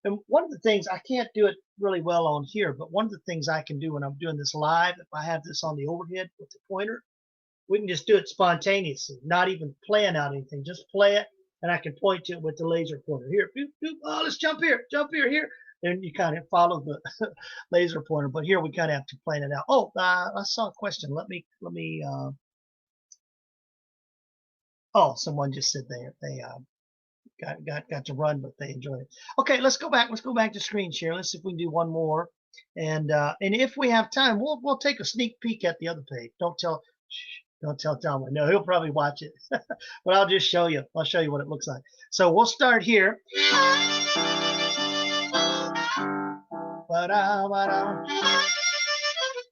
And one of the things, I can't do it really well on here, but one of the things I can do when I'm doing this live, if I have this on the overhead with the pointer, we can just do it spontaneously, not even plan out anything, just play it, and I can point to it with the laser pointer. Here, boop, boop, oh, let's jump here, here. And you kind of follow the laser pointer, but here we kind of have to plan it out. Oh, I saw a question. Let me. Oh, someone just said they got to run, but they enjoyed it. Okay, let's go back. Let's go back to screen share. Let's see if we can do one more, and if we have time, we'll take a sneak peek at the other page. Don't tell Tomlin. No, he'll probably watch it, but I'll just show you. I'll show you what it looks like. So we'll start here.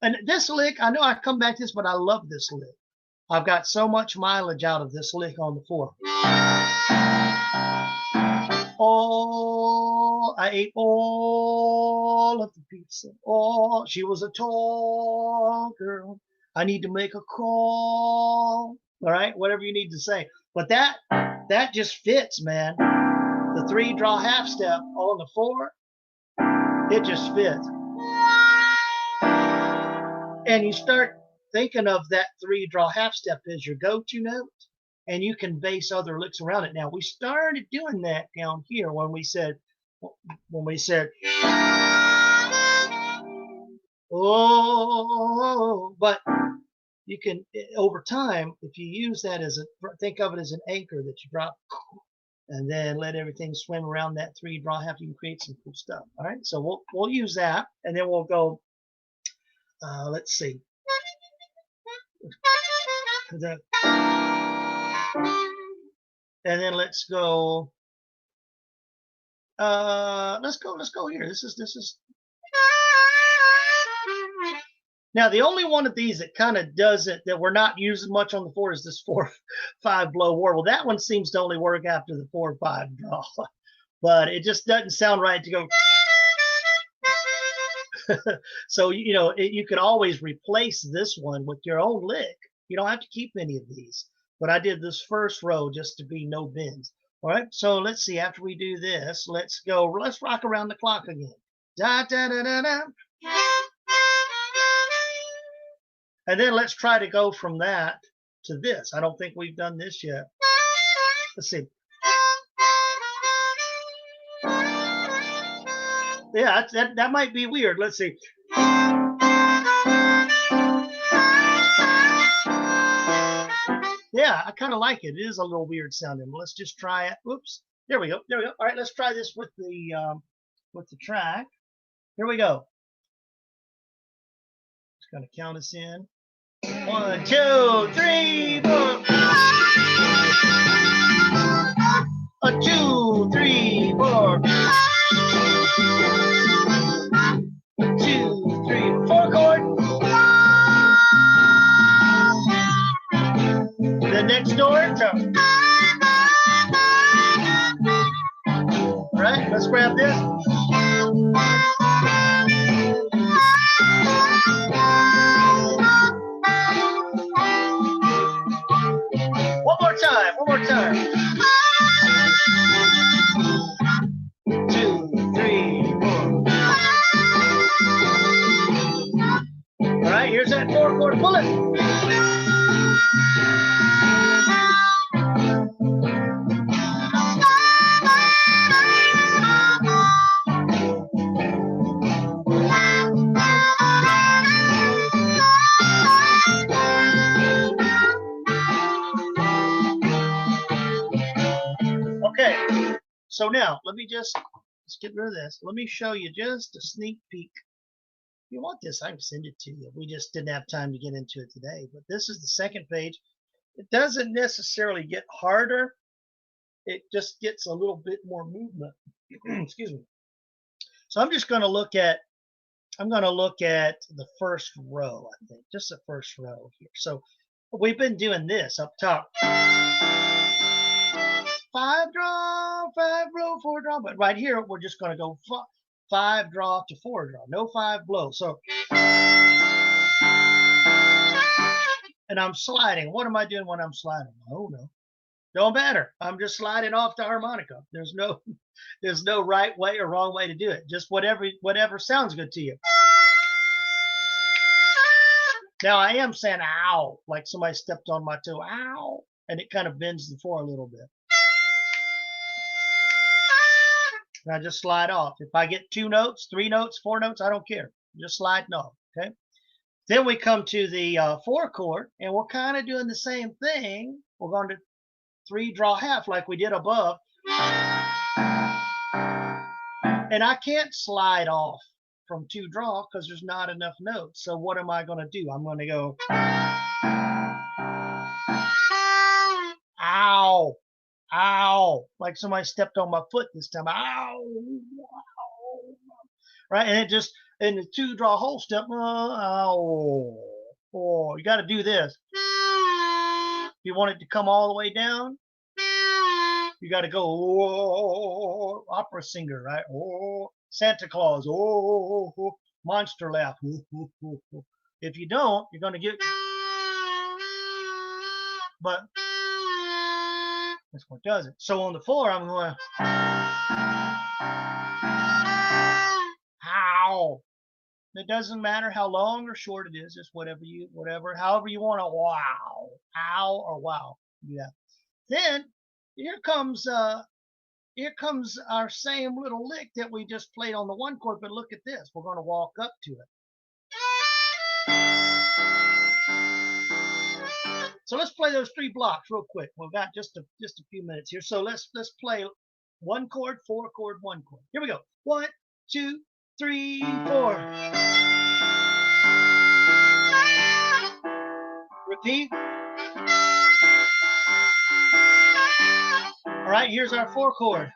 And this lick, I know I come back to this, but I love this lick. I've got so much mileage out of this lick on the 4. Oh, I ate all of the pizza. Oh, she was a tall girl. I need to make a call. All right, whatever you need to say. But that just fits, man. The 3 draw half step on the 4. It just fits. And you start thinking of that 3 draw half step as your go-to note, and you can base other licks around it. Now, we started doing that down here when we said, oh, but you can, over time, if you use that as think of it as an anchor that you drop, and then let everything swim around that 3 draw half, you can create some cool stuff. All right, so we'll use that, and then we'll go. Let's see. And then let's go. Let's go here. This is. Now the only one of these that kind of does it that we're not using much on the 4 is this 4/5 blow warble. That one seems to only work after the 4/5 draw, but it just doesn't sound right to go. So you could always replace this one with your own lick. You don't have to keep any of these. But I did this first row just to be no bends. All right. So let's see. After we do this, let's go. Let's rock around the clock again. Da da da da da. And then let's try to go from that to this. I don't think we've done this yet. Let's see. Yeah, that might be weird. Let's see. Yeah, I kind of like it. It is a little weird sounding. Let's just try it. Oops. There we go. There we go. All right, let's try this with the track. Here we go. Just gonna count us in. 1, 2, 3, 4. 2, 3, 4. 2, 3, 4 chord. The next door. All right, let's grab this. One more time. One more time. 2, 3, 4. All right, here's that 4 chord. Pull it. Okay, so now let's get rid of this. Let me show you just a sneak peek. If you want this, I can send it to you. We just didn't have time to get into it today. But this is the second page. It doesn't necessarily get harder. It just gets a little bit more movement. Excuse me. So I'm just going to look at the first row, I think, just the first row here. So we've been doing this up top. 5 draw, 5 blow, 4 draw. But right here, we're just going to go 5 draw to 4 draw. No 5 blow. So, and I'm sliding. What am I doing when I'm sliding? Oh, no. Don't matter. I'm just sliding off the harmonica. There's no right way or wrong way to do it. Just whatever sounds good to you. Now I am saying ow, like somebody stepped on my toe. Ow. And it kind of bends the 4 a little bit. And I just slide off. If I get 2 notes, 3 notes, 4 notes, I don't care. Just sliding off. Okay. Then we come to the 4 chord, and we're kind of doing the same thing. We're going to 3 draw half like we did above. And I can't slide off from 2 draw because there's not enough notes. So what am I going to do? I'm going to go ow, ow, like somebody stepped on my foot this time. Ow, ow. Right? And it just, in the 2 draw whole step, ow. Oh, you got to do this. If you want it to come all the way down, you got to go, oh, opera singer, right? Oh, Santa Claus, oh, monster laugh. If you don't, you're going to get, but that's what does it. So on the 4, I'm going, how? It doesn't matter how long or short it is. It's however you want to wow, ow or wow. Yeah. Then here comes our same little lick that we just played on the 1 chord, but look at this. We're going to walk up to it. So let's play those 3 blocks real quick. We've got just a few minutes here. So let's play 1 chord, 4 chord, 1 chord. Here we go. 1, 2, 3, 4. Repeat. All right, here's our 4 chord.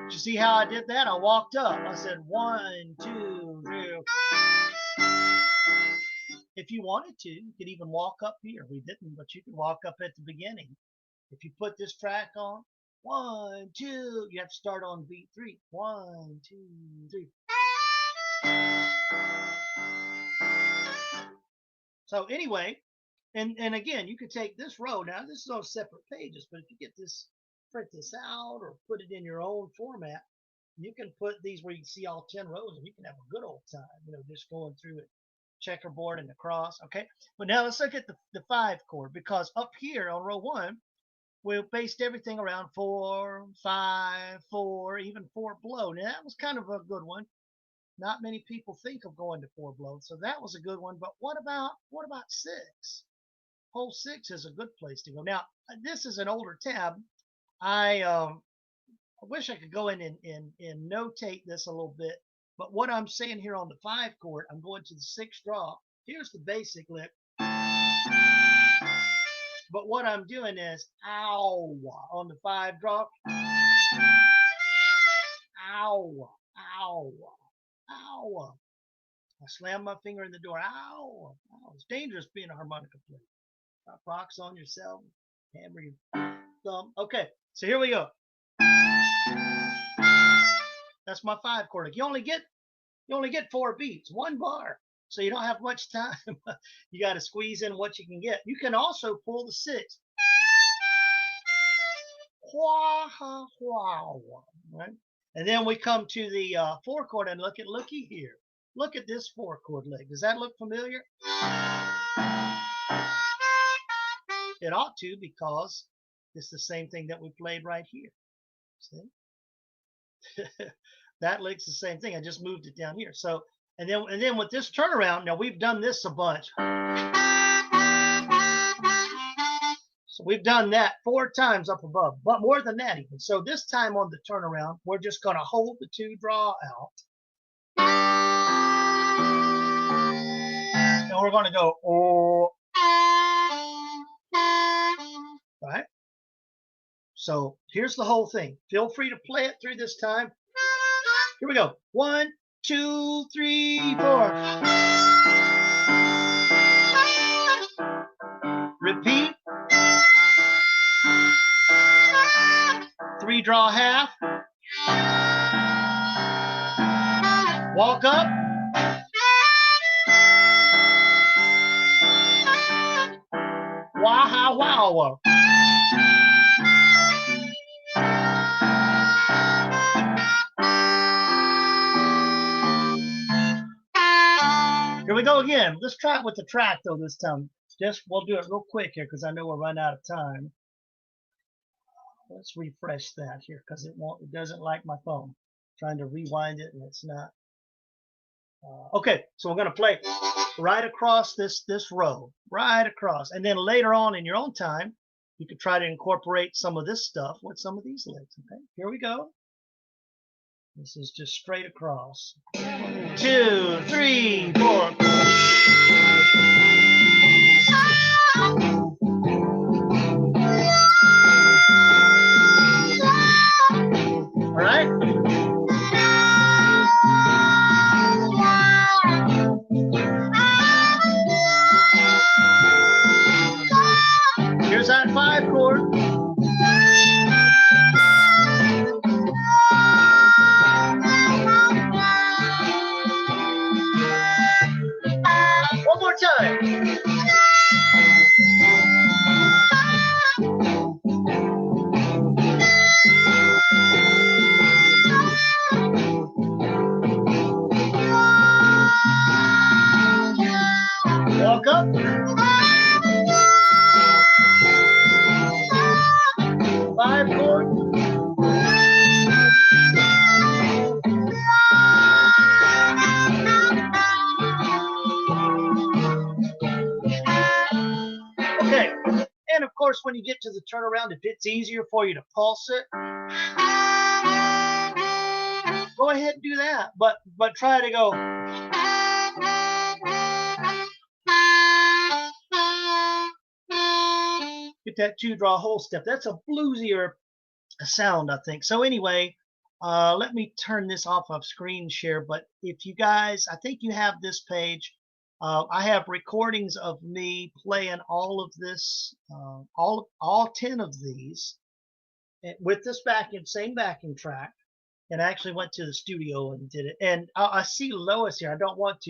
Did you see how I did that? I walked up. I said 1, 2, 3. If you wanted to, you could even walk up here. We didn't, but you could walk up at the beginning. If you put this track on, 1, 2, you have to start on beat 3. 1, 2, 3. So anyway, and again, you could take this row. Now this is on separate pages, but if you get this, print this out or put it in your own format, you can put these where you can see all 10 rows, and you can have a good old time, just going through it checkerboard and the cross. Okay, but now let's look at the 5 chord, because up here on row 1, we based everything around 4, 5, 4, even 4 below. Now that was kind of a good one. Not many people think of going to 4 below, so that was a good one. But what about 6? Whole 6 is a good place to go. Now this is an older tab. I wish I could go in and notate this a little bit. But what I'm saying here on the 5 chord, I'm going to the 6th draw. Here's the basic lick. But what I'm doing is ow on the 5 draw. Ow, ow, ow. I slam my finger in the door. Ow, ow. It's dangerous being a harmonica player. Drop rocks on yourself. Hammer your thumb. Okay, so here we go. That's my 5 chord. You only get 4 beats, 1 bar. So you don't have much time. You got to squeeze in what you can get. You can also pull the 6. Right? And then we come to the 4 chord and looky here. Look at this 4 chord lick. Does that look familiar? It ought to, because it's the same thing that we played right here. See? That lick's the same thing. I just moved it down here. So and then with this turnaround, now we've done this a bunch. So we've done that 4 times up above, but more than that even. So this time on the turnaround, we're just going to hold the 2 draw out. And we're going to go, oh. Right? So here's the whole thing. Feel free to play it through this time. Here we go. 1, 2, 3, 4. Repeat. 3 draw half. Walk up. Wow, wow. Here we go again. Let's try it with the track though this time. We'll do it real quick here because I know we're running out of time. Let's refresh that here because it doesn't like my phone. I'm trying to rewind it and it's not. Okay, so we're going to play right across this row, right across, and then later on in your own time, you could try to incorporate some of this stuff with some of these licks. Okay, here we go. This is just straight across. 2, 3, 4. All right. Here's that 5 chord. One more time. Walk up. 5 chord. Okay, and of course when you get to the turnaround, if it's easier for you to pulse it, go ahead and do that, but try to go. Get that 2 draw whole step. That's a bluesier sound, I think. So anyway, let me turn this off of screen share. But if you guys, I think you have this page. I have recordings of me playing all of this, all 10 of these with this same backing track. And I actually went to the studio and did it. And I see Lois here. I don't want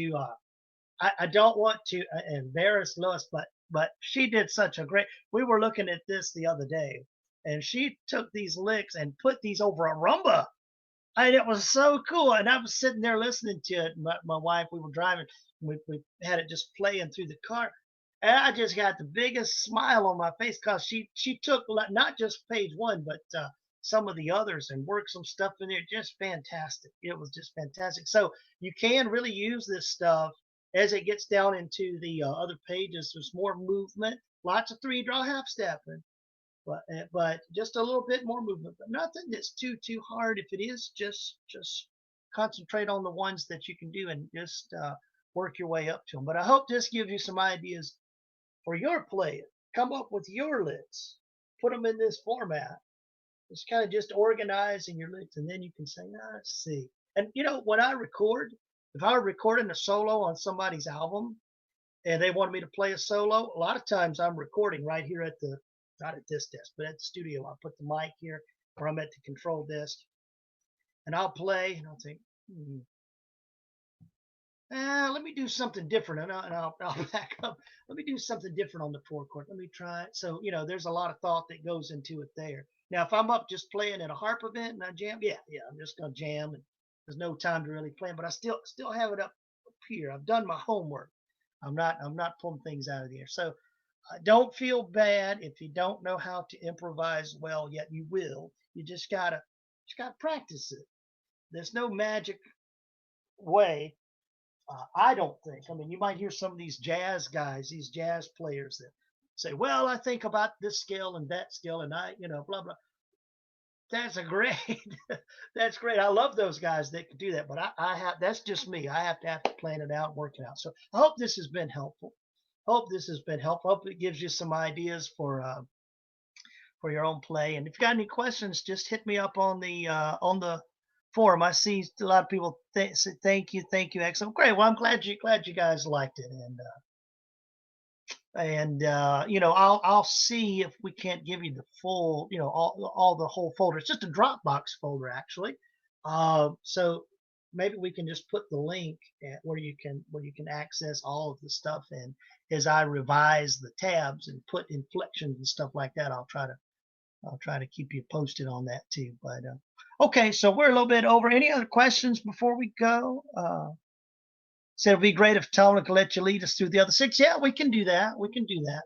to embarrass Lois, but she did such a great. We were looking at this the other day, and she took these licks and put these over a rumba. And it was so cool. And I was sitting there listening to it. My wife, we were driving. We had it just playing through the car. And I just got the biggest smile on my face because she took not just page one, but some of the others and worked some stuff in there. Just fantastic. It was just fantastic. So you can really use this stuff as it gets down into the other pages. There's more movement, lots of three draw half stepping, but just a little bit more movement, but nothing that's too hard. If it is, just concentrate on the ones that you can do and just work your way up to them. But I hope this gives you some ideas for your playing. Come up with your licks, put them in this format. It's kind of just organizing your licks, and then you can say, ah, let's see. And you know, when I record, if I were recording a solo on somebody's album and they wanted me to play a solo, a lot of times I'm recording right here at the, not at this desk, but at the studio. I'll put the mic here, or I'm at the control desk, and I'll play, and I'll think, let me do something different, and I'll back up. Let me do something different on the four chord. Let me try it. So, you know, there's a lot of thought that goes into it there. Now, if I'm up just playing at a harp event and I jam, yeah, I'm just gonna jam, and there's no time to really play. But I still have it up here. I've done my homework. I'm not pulling things out of the air. So don't feel bad if you don't know how to improvise well yet. You will. You just gotta practice it. There's no magic way. I don't think. I mean, you might hear some of these jazz guys, these jazz players that say, "Well, I think about this scale and that scale, and I, you know, blah blah." That's a great. That's great. I love those guys that can do that. But I have. That's just me. I have to plan it out, and work it out. So I hope this has been helpful. Hope this has been helpful. Hope it gives you some ideas for your own play. And if you got any questions, just hit me up on the forum. I see a lot of people say thank you, excellent, great. Well, I'm glad you guys liked it, and you know, I'll see if we can't give you the full, you know, all the whole folder. It's just a Dropbox folder actually. So maybe we can just put the link at where you can access all of the stuff. And as I revise the tabs and put inflections and stuff like that, I'll try to keep you posted on that too. But okay, so we're a little bit over. Any other questions before we go? Said it'd be great if Tomlin could let you lead us through the other six. Yeah, we can do that. We can do that.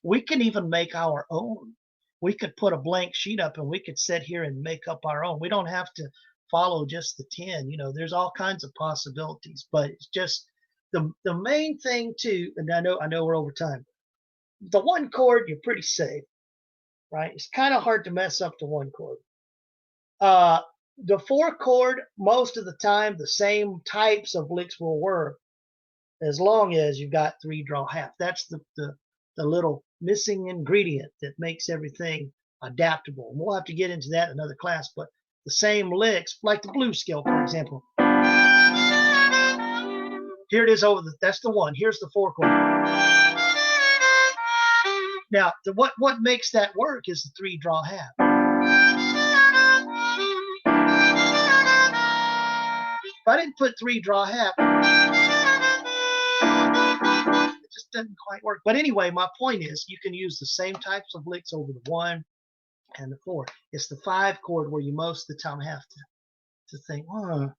We can even make our own. We could put a blank sheet up and we could sit here and make up our own. We don't have to follow just the 10. You know, there's all kinds of possibilities, but it's just the main thing too. And I know we're over time. The one chord, you're pretty safe, right? It's kind of hard to mess up the one chord. The four chord, most of the time, the same types of licks will work as long as you've got three draw half. That's the little missing ingredient that makes everything adaptable. And we'll have to get into that in another class, but the same licks, like the blues scale, for example. Here it is that's the one. Here's the four chord. Now, what makes that work is the three draw half. If I didn't put three draw half, it just doesn't quite work. But anyway, my point is you can use the same types of licks over the one and the four. It's the five chord where you most of the time have to think, I've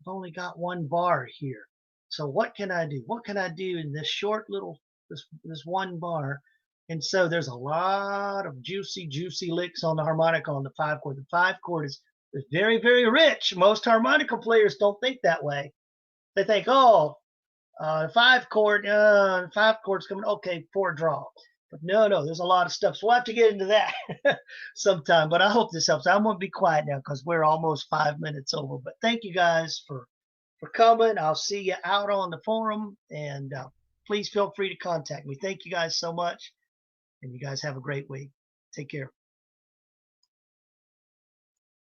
only got one bar here. So what can I do? What can I do in this short little, this one bar? And so there's a lot of juicy licks on the harmonica on the five chord. The five chord is very, very rich. Most harmonica players don't think that way. They think, the five chord's coming, okay, four draw. But no, there's a lot of stuff. So we'll have to get into that sometime. But I hope this helps. I'm going to be quiet now because we're almost 5 minutes over. But thank you guys for coming. I'll see you out on the forum. And please feel free to contact me. Thank you guys so much. And you guys have a great week. Take care.